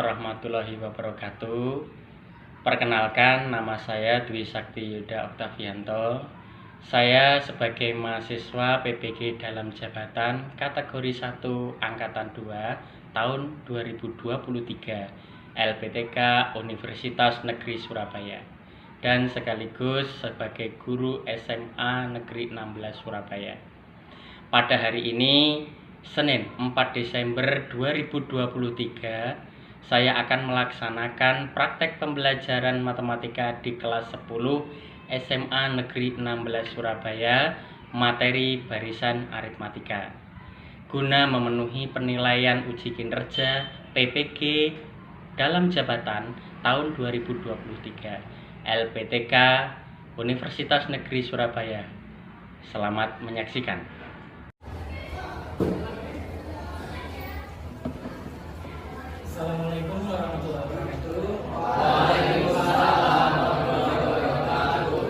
warahmatullahi wabarakatuh. Perkenalkan, nama saya Dwi Sakti Yuda Oktavianto. Saya sebagai mahasiswa PPG dalam jabatan kategori 1 Angkatan 2 tahun 2023 LPTK Universitas Negeri Surabaya dan sekaligus sebagai guru SMA Negeri 16 Surabaya. Pada hari ini, Senin 4 Desember 2023, saya akan melaksanakan praktek pembelajaran matematika di kelas 10 SMA Negeri 16 Surabaya, materi barisan aritmatika. Guna memenuhi penilaian uji kinerja PPG dalam jabatan tahun 2023 LPTK Universitas Negeri Surabaya. Selamat menyaksikan. Assalamualaikum warahmatullahi wabarakatuh. Waalaikumsalam warahmatullahi wabarakatuh.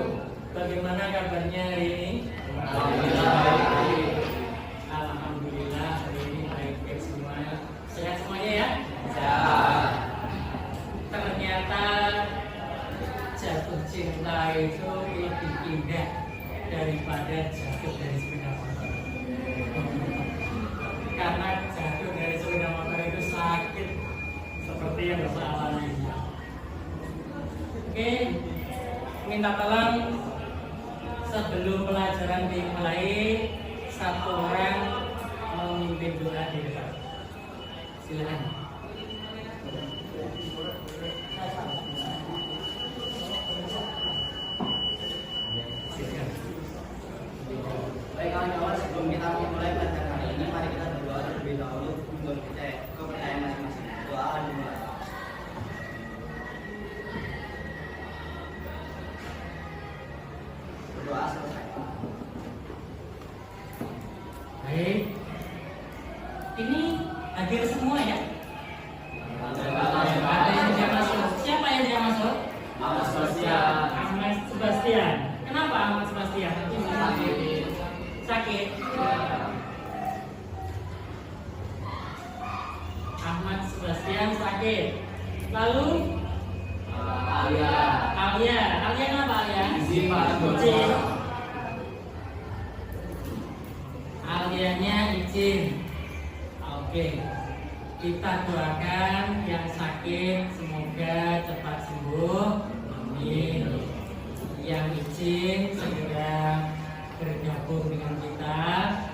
Bagaimana kabarnya hari ini? Alhamdulillah hari ini baik-baik semua. Sehat semuanya ya? Sehat. Ternyata jatuh cinta itu lebih indah daripada jatuh dari sepeda motor. Karena jatuh dari sepeda motor itu sakit seperti yang Bapak alami. Oke, minta tolong sebelum pelajaran dimulai, satu orang memimpin doa di depan. Silakan. Silakan. Baik kawan-kawan, sebelum kita memulai pelajaran kali ini, mari kita berdoa terlebih dahulu untuk kepercayaan masing-masing. Doa dimulai. Berdoa selesai. Baik. Ini hadir semua ya? Ada yang tidak masuk. Siapa yang tidak masuk? Ahmad Sebastian. Ahmad Sebastian. Kenapa Ahmad Sebastian? Sakit. Sakit. Ahmad Sebastian sakit. Lalu Alia kenapa Alia? Izin, Pak. Izin. Alianya izin. Oke. Kita doakan yang sakit semoga cepat sembuh. Amin. Yang izin segera bergabung dengan kita,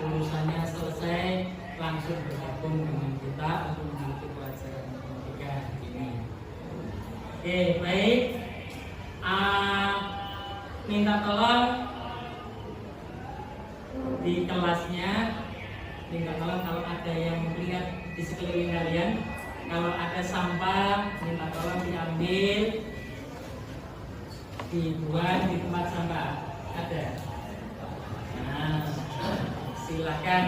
urusannya selesai, langsung bergabung dengan kita untuk mengikuti pelajaran matematika ini. Oke, baik. Minta tolong di kelasnya, minta tolong kalau ada yang melihat di sekeliling kalian, kalau ada sampah, minta tolong diambil, dibuang di tempat sampah. Ada. Nah, silakan.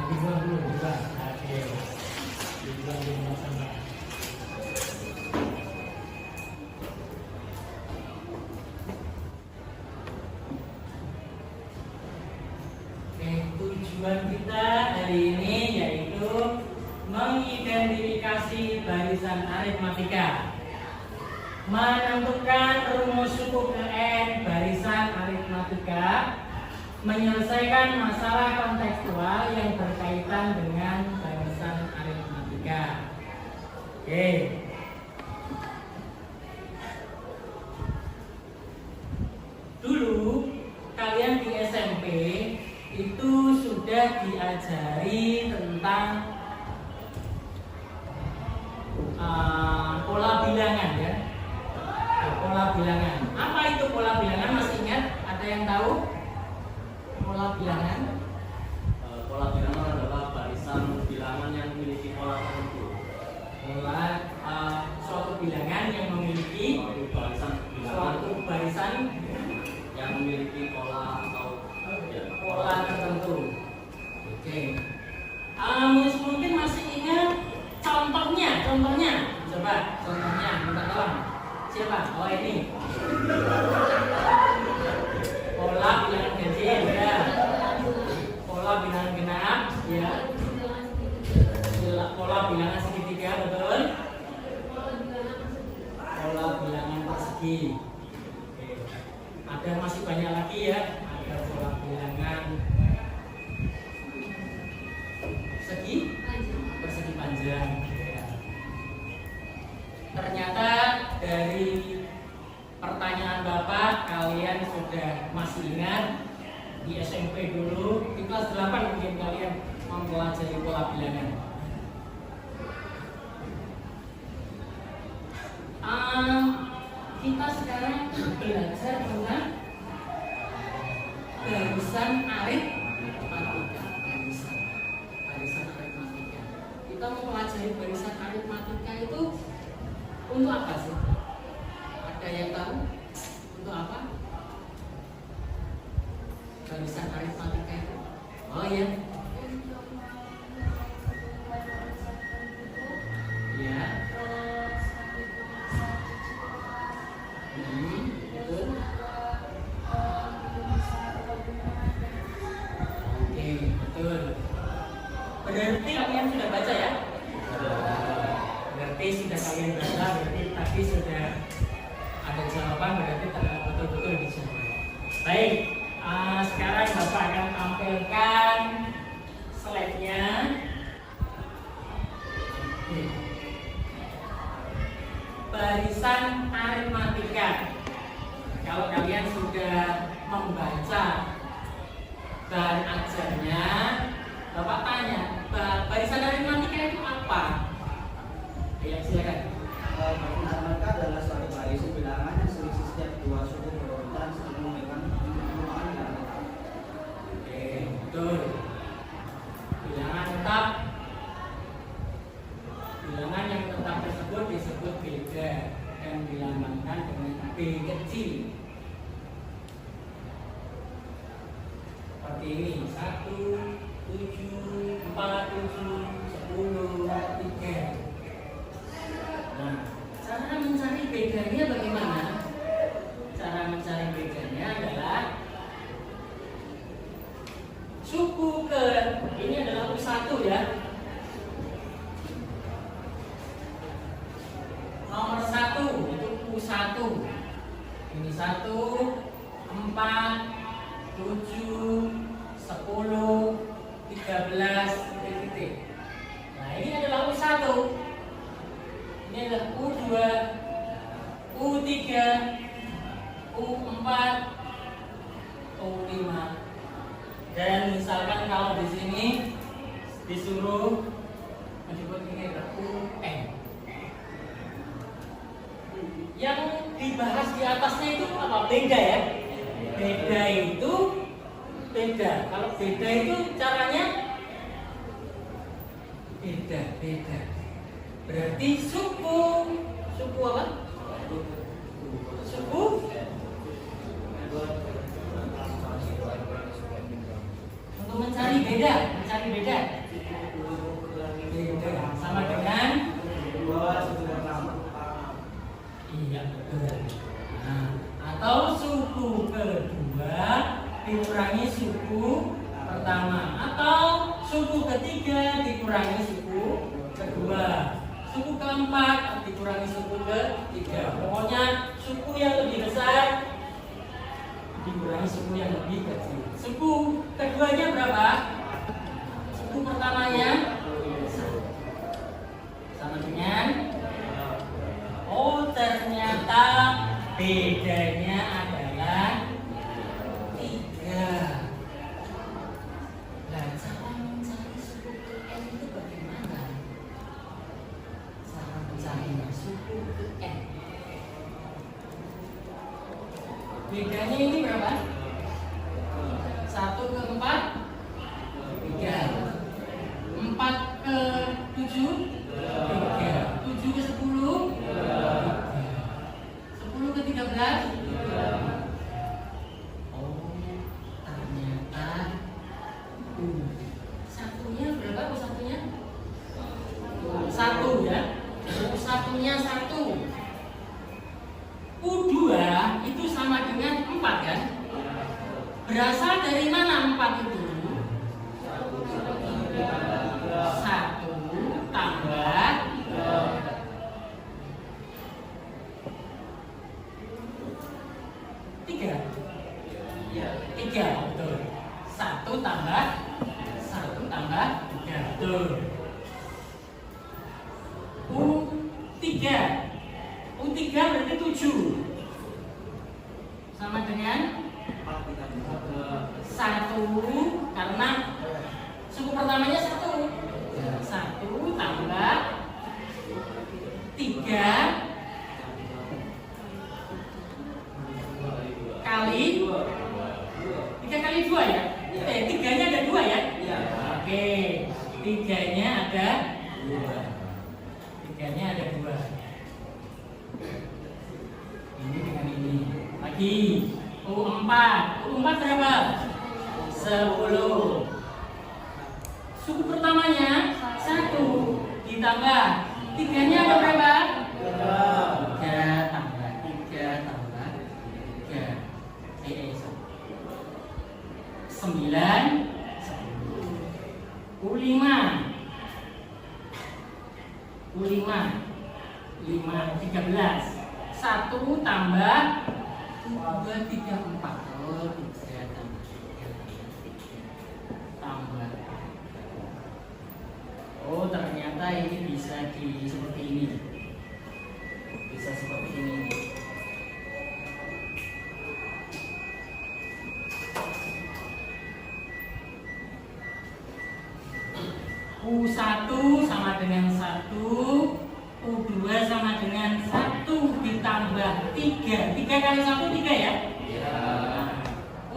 Dibuang dulu, dibuang. Oke. Dibuang di tempat sampah. Oke, tujuan kita hari ini yaitu mengidentifikasi barisan aritmatika, menentukan rumus suku ke N barisan aritmatika, menyelesaikan masalah kontekstual yang berkaitan dengan barisan aritmatika. Oke. Dulu kalian di SMP itu sudah diajari tentang pola bilangan ya. Pola bilangan. Apa itu pola bilangan? Masih ingat? Ada yang tahu? Pola bilangan. Pola bilangan adalah barisan bilangan yang memiliki pola tertentu. Suatu bilangan yang memiliki suatu barisan yang memiliki pola atau pola tertentu. Oke. Mungkin masih ingat contohnya. Coba contohnya minta tolong. Siapa? Oh ini. Pola di SMP dulu, di kelas 8 mungkin kalian mempelajari pola bilangan. Kita sekarang belajar tentang barisan aritmatika. Barisan aritmatika. Kita mempelajari barisan aritmatika itu untuk apa sih? Ada yang tahu? Untuk apa? Barisan aritmatika itu? Oh ya. Ya. Betul. Oke, betul. Berarti kalian sudah baca ya? Berarti sudah kalian baca, berarti tadi sudah ada jawaban, berarti betul-betul dijawab. Baik, sekarang Bapak akan tampilkan slide-nya. Barisan aritmatika. Kalau kalian sudah membaca bahan ajarnya, Bapak tanya, barisan aritmatika itu apa? Ya, silakan. Barisan aritmatika adalah suatu baris bilangan yang selisih setiap dua suku berurutan sama dengan bilangan bilangan. Oke, betul. Bilangan tetap. Bilangan yang tetap tersebut disebut beda dan dilambangkan dengan B kecil. Seperti ini, 1, 7, 4, 7, 10, 3. Nah, cara mencari bedanya bagaimana? Cara mencari bedanya adalah suku ke, ini adalah U1 ya. Nomor 1 itu U1. Ini 1, 4, 7, 10, 13, titik. Nah, ini adalah U1. Ini adalah U2, U3, U4, U5. Dan misalkan kalau di sini disuruh menyebut ini adalah UN. Yang dibahas di atasnya itu apa? Beda ya. Beda itu beda. Kalau beda itu caranya beda. Berarti suku apa? Suku untuk mencari beda. Beda sama dengan iya, betul. Nah, atau suku kedua dikurangi suku pertama, atau suku ketiga dikurangi suku kedua, suku keempat dikurangi suku ketiga. Pokoknya suku yang lebih besar dikurangi suku yang lebih kecil. Suku keduanya berapa? Suku pertamanya sama dengan, oh ternyata bedanya adalah 3. Nah, cara mencari suku ke N itu bagaimana? Cara mencari suku ke N. Bedanya ini berapa? 1 ke 4, 3. 4 ke 7, 3. 7 ke 10, 10 ke 13. Oh, ternyata satunya berapa? Satunya 1 ya. Satunya 1. U2 itu sama dengan 4 kan? Berasal dari mana 4 itu? 1 tambah 3. 3, betul. 1 tambah 3, betul. U3 berarti 7 sama dengan 1 karena suku pertamanya 1. 1 tambah 3 kali 2 ya? 3-nya ada 2 ya? Oke, 3-nya ada 2. Ini dengan ini. Lagi U4 berapa? 10. Suku pertamanya 1 ditambah 3-nya ada berapa? 3 tambah 3 tambah 3. 9. U5 13. 1 tambah 2 3 4. Oh, 3 tambah. Oh, ternyata ini bisa seperti ini. Bisa seperti ini. U1 sama dengan 1, U2 sama dengan 1 ditambah 3. 3 kali 1 3 ya?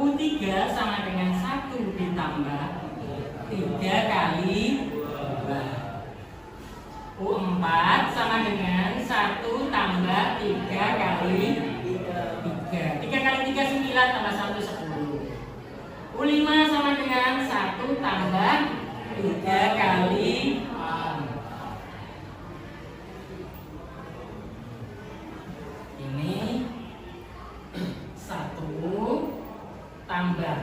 U3 sama dengan 1 ditambah 3 kali 2. U4 sama dengan 1 tambah 3 kali 3. 3 kali 3 9 tambah 1 10. U5 sama dengan 1 tambah 3 kali 6. Ini 1 tambah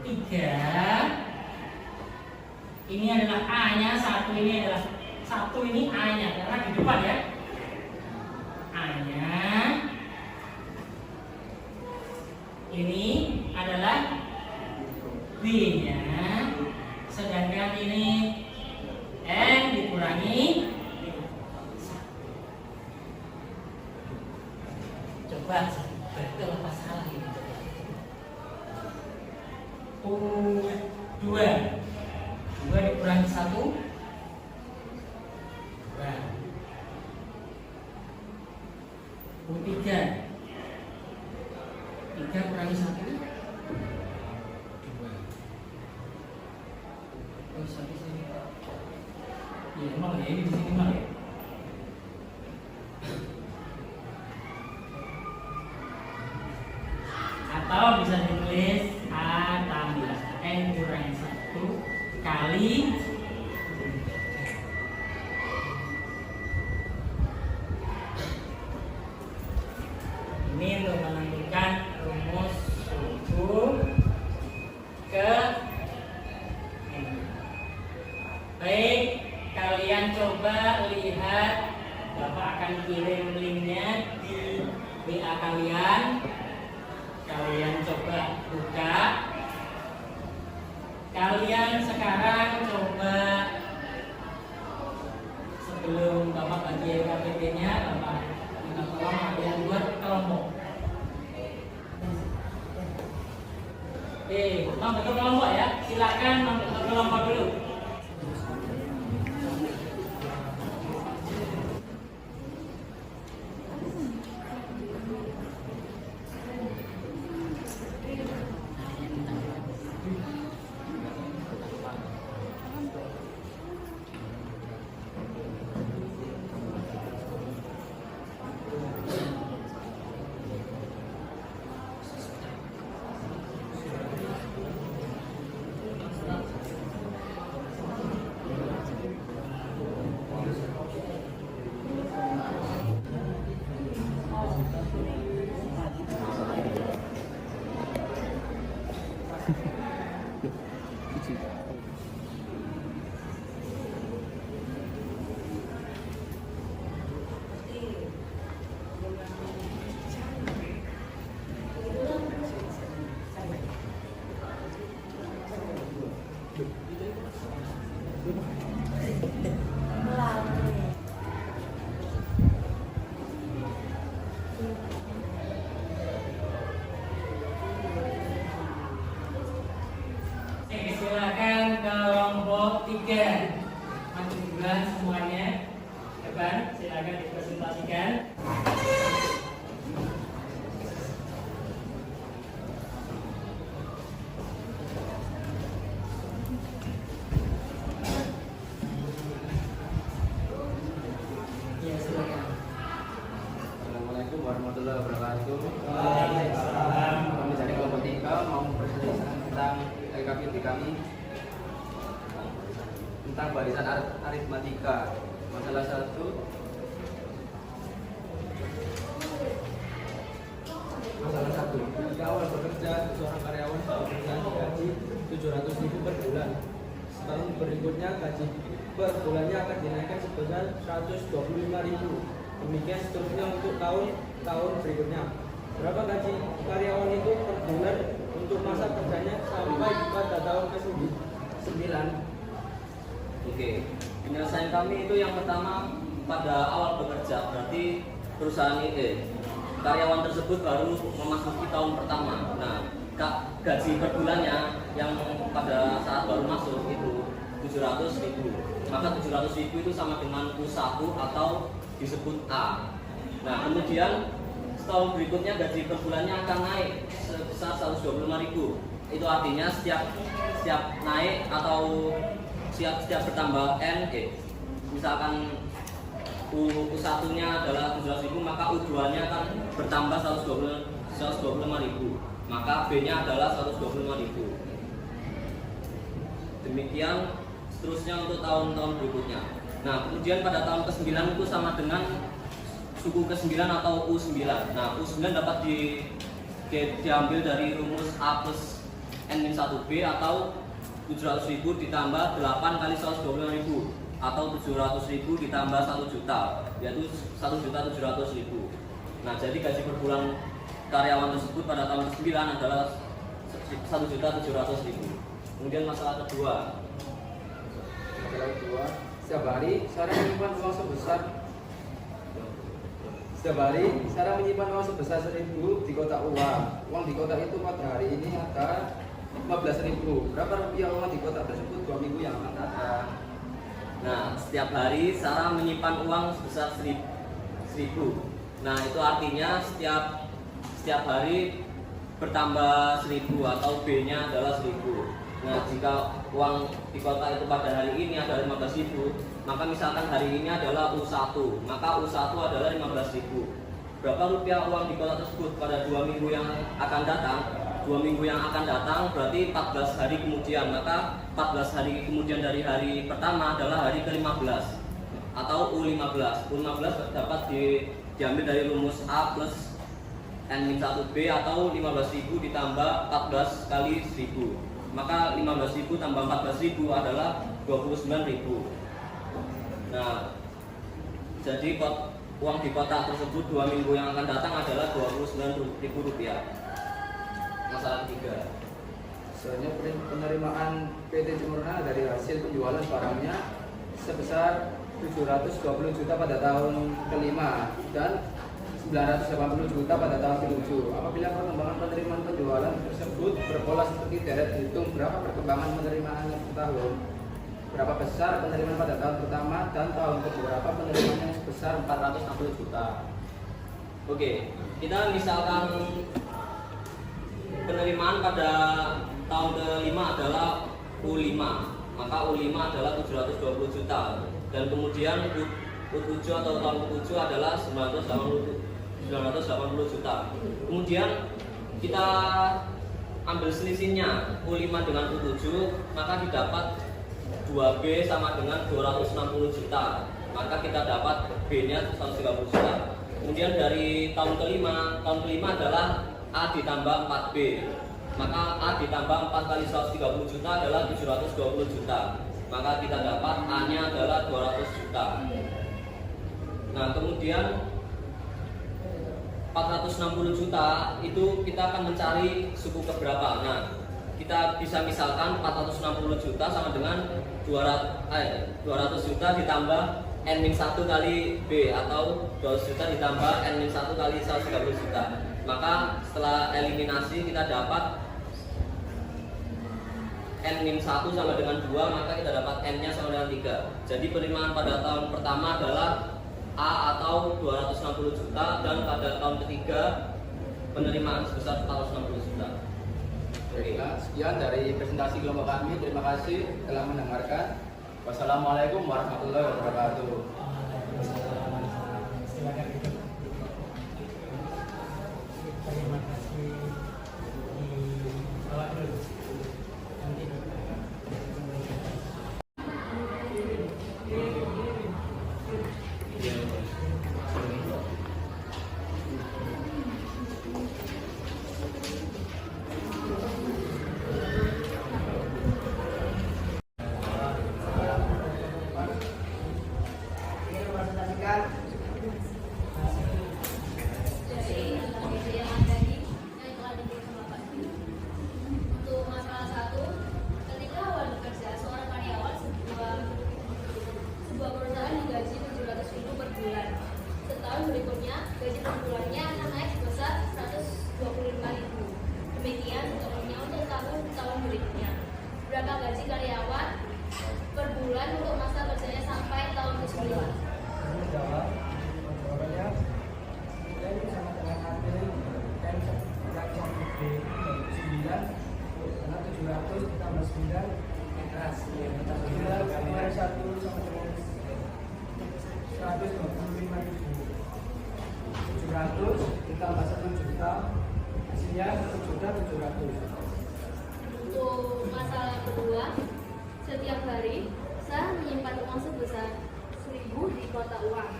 3. Ini adalah A-nya, 1 ini adalah 1 ini A-nya karena di depan ya. A-nya. Ini adalah B-nya. Sedangkan ini N dikurangi 1. Coba betul apa salah ini? U2 dikurangi 1 2. U3 kurangi 1 2. Oh, sini. Ya, emang ya, ini di sini mah ya. Atau bisa ditulis A tambah N kurangi 1 kali ini untuk menentukan rumus suku ke N. Baik, kalian coba lihat, Bapak akan kirim linknya di WA kalian. Kalian coba buka. Kalian sekarang coba sebelum Bapak bagi KTP-nya, Bapak minta tolong kalian buat kelompok. Membentuk kelompok ya. Silakan membentuk kelompok dulu. 3 masih bulan semuanya. Depan silakan dipresentasikan. Ya, silakan. Assalamualaikum warahmatullahi wabarakatuh. Waalaikumsalam. Kami dari kelompok 3 mau mempresentasikan tentang LKPD kami tentang barisan aritmatika. Masalah 1. Masalah 1. Ketika awal bekerja, seorang karyawan perusahaan digaji 700.000 per bulan. Setahun berikutnya gaji per bulannya akan dinaikkan sebesar 125.000. Demikian seterusnya untuk tahun berikutnya. Berapa gaji karyawan itu per bulan untuk masa kerjanya sampai pada tahun ke-9? Oke, penyelesaian kami itu yang pertama pada awal bekerja, berarti perusahaan karyawan tersebut baru memasuki tahun pertama. Nah, gaji per bulannya yang pada saat baru masuk itu 700.000. Maka 700.000 itu sama dengan U1 atau disebut A. Nah, kemudian setahun berikutnya gaji per bulannya akan naik sebesar 125.000. Itu artinya setiap naik atau setiap bertambah N, misalkan U1 nya adalah 700.000, maka U2 nya akan bertambah 125.000, maka B nya adalah 125.000. Demikian seterusnya untuk tahun-tahun berikutnya. Nah, kemudian pada tahun ke-9 itu sama dengan suku ke-9 atau U9. Nah, U9 dapat diambil dari rumus A plus N-1B atau 700.000 ditambah 8 kali 125.000 atau 700.000 ditambah 1 juta, yaitu 1.700.000. Nah, jadi gaji per bulan karyawan tersebut pada tahun ke-9 adalah 1.700.000. Kemudian masalah kedua. Masalah kedua, setiap hari Sarah menyimpan uang sebesar 1.000 di kotak uang. Uang di kotak itu pada hari ini ada 15.000. Berapa rupiah uang di kotak tersebut 2 minggu yang akan datang? Nah, setiap hari Sarah menyimpan uang sebesar 1.000. Nah, itu artinya setiap hari bertambah 1.000 atau B-nya adalah 1.000. Nah, jika uang di kotak itu pada hari ini adalah 15.000, maka misalkan hari ini adalah U1, maka U1 adalah 15.000. Berapa rupiah uang di kotak tersebut pada 2 minggu yang akan datang? 2 minggu yang akan datang berarti 14 hari kemudian, maka 14 hari kemudian dari hari pertama adalah hari ke-15 atau U15. U15 dapat diambil dari rumus A plus N-1B atau 15.000 ditambah 14 kali 1.000. Maka 15.000 tambah 14.000 adalah 29.000. Nah, jadi uang di kotak tersebut 2 minggu yang akan datang adalah 29.000 rupiah. Masalah 3. Selanjutnya penerimaan PT Cemurna dari hasil penjualan barangnya sebesar 720 juta pada tahun ke-5 dan 980 juta pada tahun ke-7. Apabila perkembangan penerimaan penjualan tersebut berpola seperti deret hitung, berapa perkembangan penerimaan per tahun? Berapa besar penerimaan pada tahun pertama dan tahun keberapa penerimaannya sebesar 460 juta. Oke, kita misalkan penerimaan pada tahun ke-5 adalah U5, maka U5 adalah 720 juta dan kemudian U7 atau tahun ke-7 adalah 980 juta. Kemudian kita ambil selisihnya U5 dengan U7, maka didapat 2B sama dengan 260 juta. Maka kita dapat B-nya 130 juta. Kemudian dari tahun ke-5 adalah A ditambah 4B. Maka A ditambah 4 kali 130 juta adalah 720 juta. Maka kita dapat A-nya adalah 200 juta. Nah, kemudian 460 juta itu kita akan mencari suku keberapa. Nah, kita bisa misalkan 460 juta sama dengan 200 juta ditambah N-1 kali B atau 200 juta ditambah N-1 kali 130 juta. Maka setelah eliminasi kita dapat N-1 sama dengan 2, maka kita dapat N-nya sama dengan 3. Jadi penerimaan pada tahun pertama adalah A atau 260 juta, dan pada tahun ketiga penerimaan sebesar 460 juta. Baiklah, sekian dari presentasi kelompok kami. Terima kasih telah mendengarkan. Wassalamualaikum warahmatullahi wabarakatuh. Silakan duduk. Terima kasih. Dibawa dulu. Nanti Untuk masalah 1, ketika awal bekerja, seorang karyawan sebuah perusahaan digaji 700.000 per bulan. Setahun berikutnya, gaji per bulannya akan naik sebesar 125.000. Demikian seterusnya untuk tahun berikutnya. Berapa gaji karyawan per bulan untuk masa kerjanya sampai tahun ke-9? ditambah 1 juta, hasilnya 1.700.000. Untuk masalah kedua, setiap hari saya menyimpan uang sebesar 1.000 di kotak uang.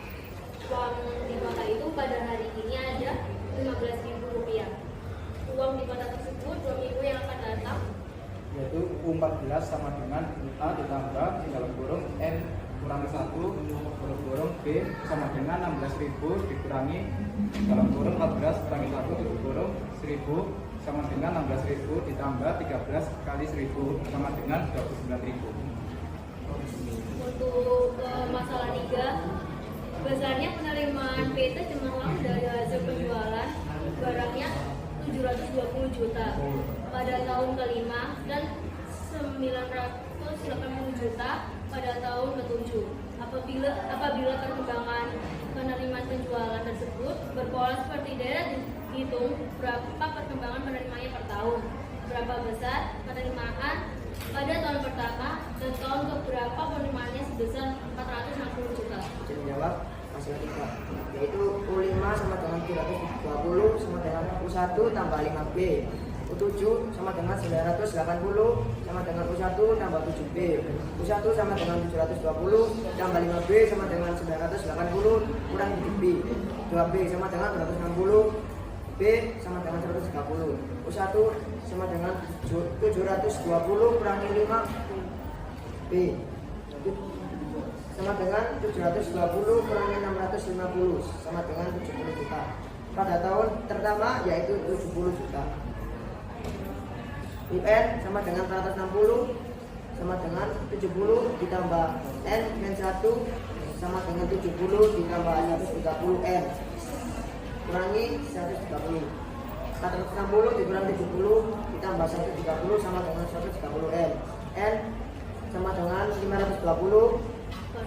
Uang di kotak itu pada hari ini ada 15.000 rupiah. Uang di kotak tersebut 2 minggu yang akan datang, Yaitu U14 sama dengan A ditambah di dalam kurung N kurangi 1 dalam kurung B sama dengan 16.000 dikurangi dalam kurung 14 kurangi 1 dalam kurung 1.000 sama dengan 16.000 ditambah 13 kali 1.000 sama dengan 29.000. untuk masalah 3, besarnya penerimaan PT Cemerlang dari hasil penjualan barangnya 720 juta pada tahun ke-5 dan 980 juta pada tahun ke-7. Apabila perkembangan penerimaan penjualan tersebut berpola seperti daerah, dihitung berapa perkembangan penerimaannya per tahun, berapa besar penerimaan pada tahun pertama, dan tahun keberapa penerimaannya sebesar 460 juta. Menjawab masalah 3, yaitu U5 sama dengan 320 sama dengan U1 tambah 5B, U7 sama dengan 980 sama dengan U1 tambah 7B, U1 sama dengan 720 tambah 5B sama dengan 980 kurang 7B, 2B sama dengan 260, B sama dengan 130, U1 sama dengan 720 kurangi 5B sama dengan 720 kurangi 650 sama dengan 70 juta. Pada tahun pertama yaitu 70 juta. UN sama dengan 460 sama dengan 70 ditambah N-1 sama dengan 70 ditambah 130 N kurangi 130. 460 dikurangi 70 ditambah 130 sama dengan 130 N. N sama dengan 520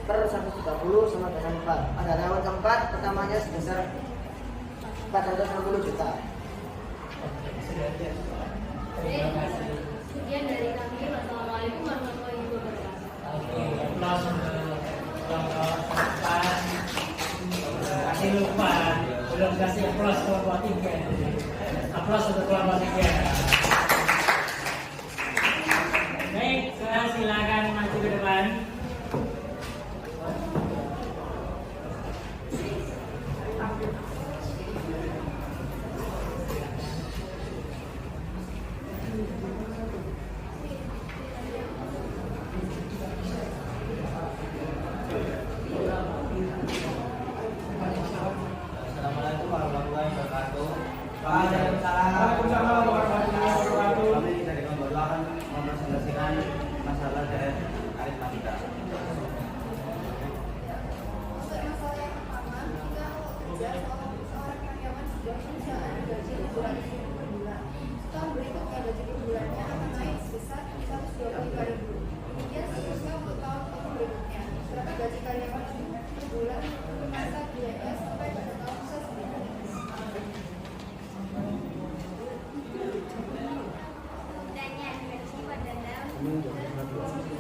per 130 sama dengan 4. Pada tahun keempat pertamanya sebesar 460 juta. Sekian dari kami. Wassalamualaikum warahmatullahi wabarakatuh. Oke, aplaus untuk kelompok 4. Masih lupa, belum kasih aplaus kelompok 3. Aplaus untuk kelompok 3. Baik, sekarang silakan maju ke depan. Assalamualaikum warahmatullahi wabarakatuh. Waalaikumsalam warahmatullahi ditambah kurangi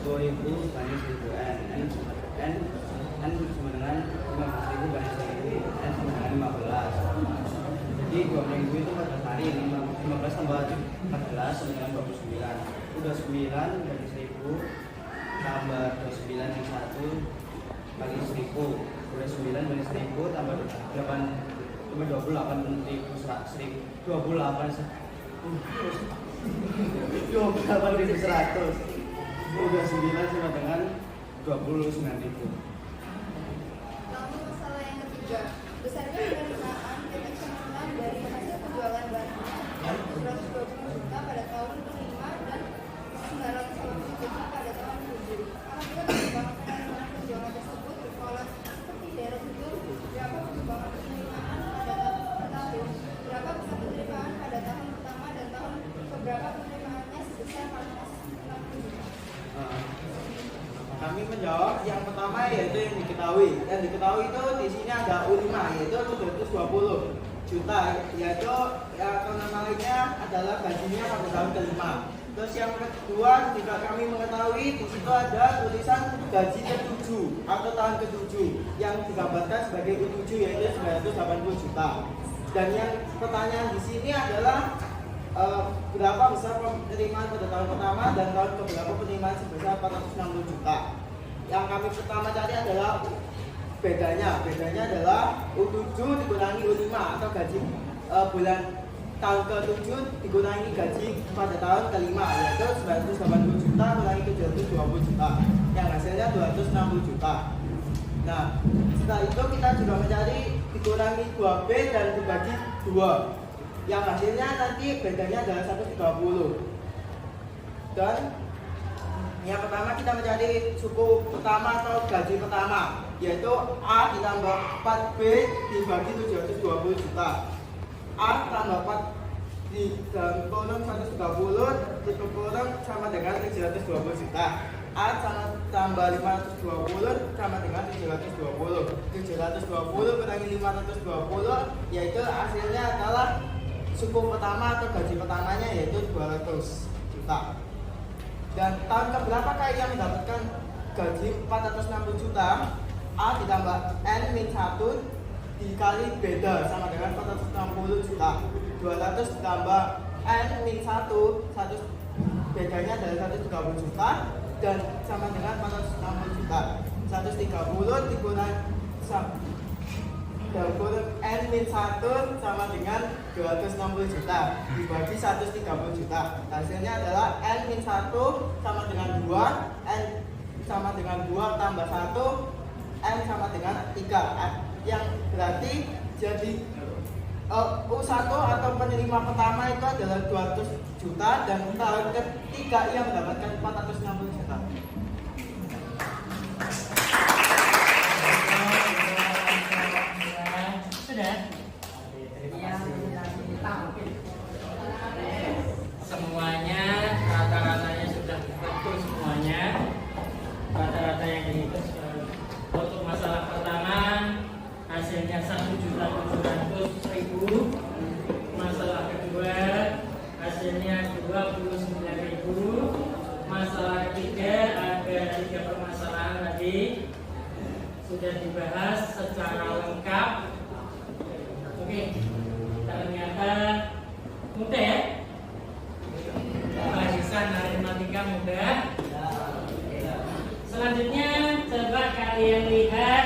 10.000 banding 1000 N sama dengan 15.000 banding 1000 N sama dengan 15. Jadi 20.000 itu 14 hari, 15 tambah 14 sama dengan 29. Udah 9 banding 1000 tambah 29 yang 1 kali 1000. Udah 9 banding 1000 tambah 8 cuma 28 banding 1000 28.100. Udah 9 sama dengan 29.000. Lalu masalah yang ketiga, besarnya penerimaan dan penerimaan dari hasil penjualan barangnya yang 720 juta pada tahun kelima dan 980 juta pada tahun ke-7. Apabila perkembangan penerimaan penjualan tersebut berpola seperti daerah itu, berapa perkembangan penerimaan pada tahun, berapa besar penerimaan pada tahun pertama dan tahun keberapa penerimaannya sebesar 460 juta. Kami menjawab yang pertama yaitu yang diketahui. Yang diketahui itu di sini ada U5 yaitu 720 juta, yaitu lainnya adalah gajinya pada tahun kelima. Terus yang kedua juga kami mengetahui di situ ada tulisan gaji ke-7 atau tahun ke-7 yang digambarkan sebagai U7 yaitu 980 juta. Dan yang pertanyaan di sini adalah berapa besar penerimaan pada tahun pertama dan tahun keberapa penerimaan sebesar 460 juta. Yang kami pertama cari adalah bedanya adalah U7 dikurangi U5 atau gaji bulan tahun ke-7 dikurangi gaji pada tahun kelima yaitu 980 juta kurangi 720 juta yang hasilnya 260 juta. Nah setelah itu kita juga mencari dikurangi 2B dan dibagi 2 yang hasilnya nanti bedanya adalah 130. Dan yang pertama kita mencari suku pertama atau gaji pertama yaitu A ditambah 4B dibagi 720 juta. A tambah 4 di dalam kolom 130 di kolom sama dengan 720 juta. A sama tambah 520 sama dengan 720. 720 kurangi 520 yaitu hasilnya adalah suku pertama atau gaji pertamanya yaitu 200 juta. Dan tahun keberapakah yang mendapatkan gaji 460 juta? A ditambah N-1 dikali beda sama dengan 460 juta. 200 ditambah N-1 bedanya adalah 130 juta dan sama dengan 460 juta. 130 dikurangi N-1 sama dengan 260 juta dibagi 130 juta. Hasilnya adalah N-1 sama dengan 2, N sama dengan 2 tambah 1, N sama dengan 3. Yang berarti jadi U1 atau penerima pertama itu adalah 200 juta dan tahun ketiga yang mendapatkan 460 juta. Semuanya rata-ratanya sudah betul semuanya. Rata-rata yang dihitung untuk masalah pertama hasilnya 1.700.000. Masalah kedua hasilnya 29.000. Masalah ketiga ada 3 permasalahan tadi sudah dibahas secara lengkap. Oke, ternyata mudah ya. Bahasan aritmatika mudah. Selanjutnya coba kalian lihat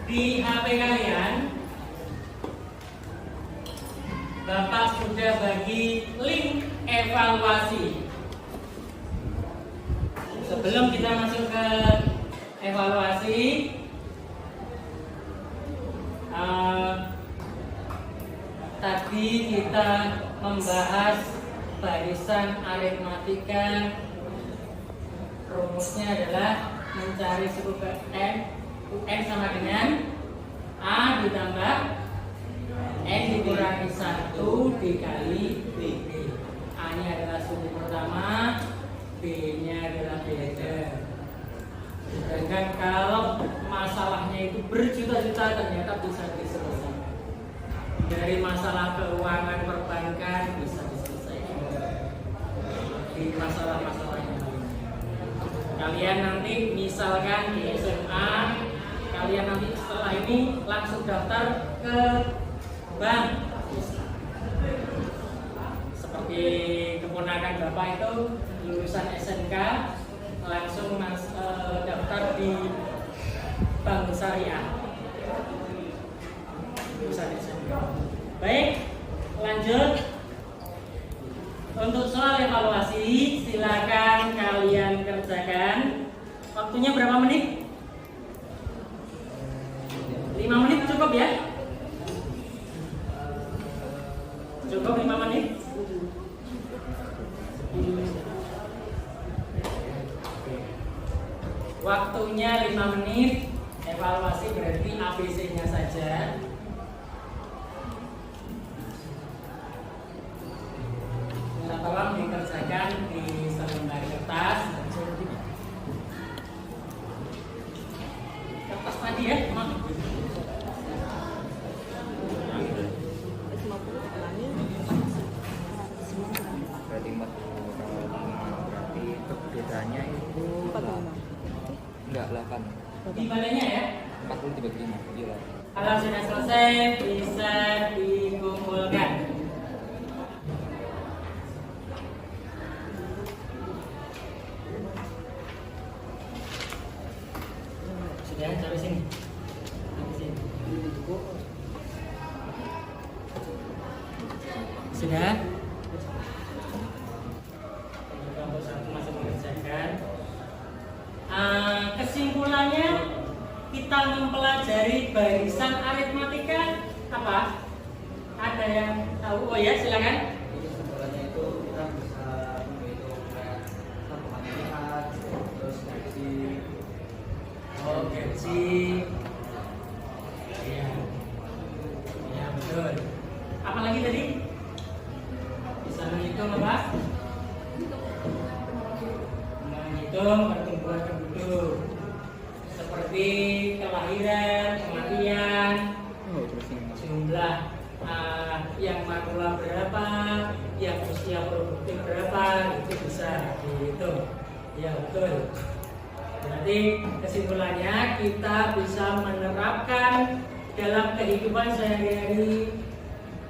Di HP kalian, Bapak sudah bagi link evaluasi. Sebelum kita masuk ke evaluasi, tadi kita membahas barisan aritmatika. Rumusnya adalah mencari suku n. UN sama dengan A ditambah N dikurangi 1 dikali B. A nya adalah suku pertama, B nya adalah beda. Sedangkan kalau masalahnya itu berjuta-juta ternyata bisa diselesaikan. Dari masalah keuangan perbankan bisa diselesaikan di masalah-masalah yang lain. Kalian nanti misalkan di SMA, kalian nanti setelah ini langsung daftar ke bank. Seperti keponakan Bapak itu lulusan SMK langsung daftar di Bank Syariah. Lulusan SMK. Baik, lanjut. Untuk soal evaluasi, silakan kalian kerjakan. Waktunya berapa menit? 5 menit cukup ya? Cukup 5 menit? Waktunya 5 menit. Evaluasi berarti ABC-nya saja. Tolong dikerjakan di selembar kertas. Kertas tadi ya, Berarti 45, berarti perbedaannya itu enggak 8. di badannya ya. 40 dibagi 5. Iya. Kalau sudah selesai bisa dikumpulkan. Sudah, taruh sini. Sudah. Kelompok 1 masih mengerjakan. Kesimpulannya kita mempelajari barisan aritmatika apa? Ada yang tahu? Oh ya, silakan. Kesimpulannya itu kita bisa menghitung tabungan lihat, terus gaji. Oh, gaji. Iya. Iya, betul. Apa lagi tadi? Bisa menghitung apa? Menghitung pertumbuhan penduduk. Seperti kelahiran, kematian, jumlah yang makula berapa, yang usia produktif berapa, itu bisa dihitung. Ya betul. Berarti kesimpulannya kita bisa menerapkan dalam kehidupan sehari-hari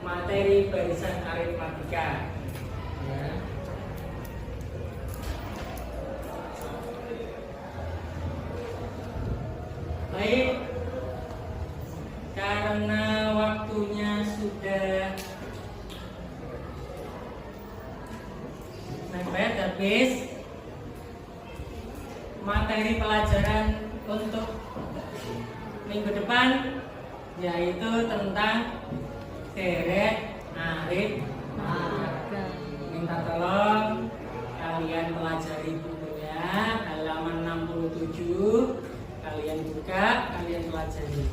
materi barisan aritmatika. Ya. Baik, karena waktunya sudah mepet habis, materi pelajaran untuk minggu depan yaitu tentang deret aritmatika. Minta tolong kalian pelajari bukunya halaman 67. Kalian buka, kalian pelajari.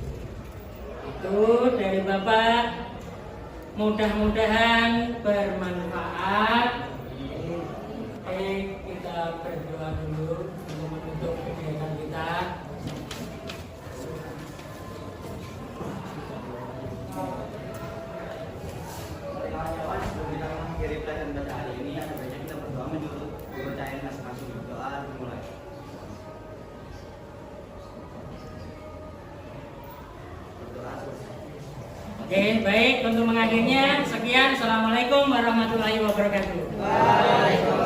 Itu dari Bapak. Mudah-mudahan bermanfaat. Oke, kita berdoa dulu untuk menutup kegiatan kita. Kawan-kawan, sebelum kita mengakhiri pelajaran pada hari ini, ada baiknya kita berdoa menutup kepercayaan masing-masing. Berdoa dimulai. Oke, baik. Untuk mengakhirinya, sekian. Assalamualaikum warahmatullahi wabarakatuh. Waalaikumsalam.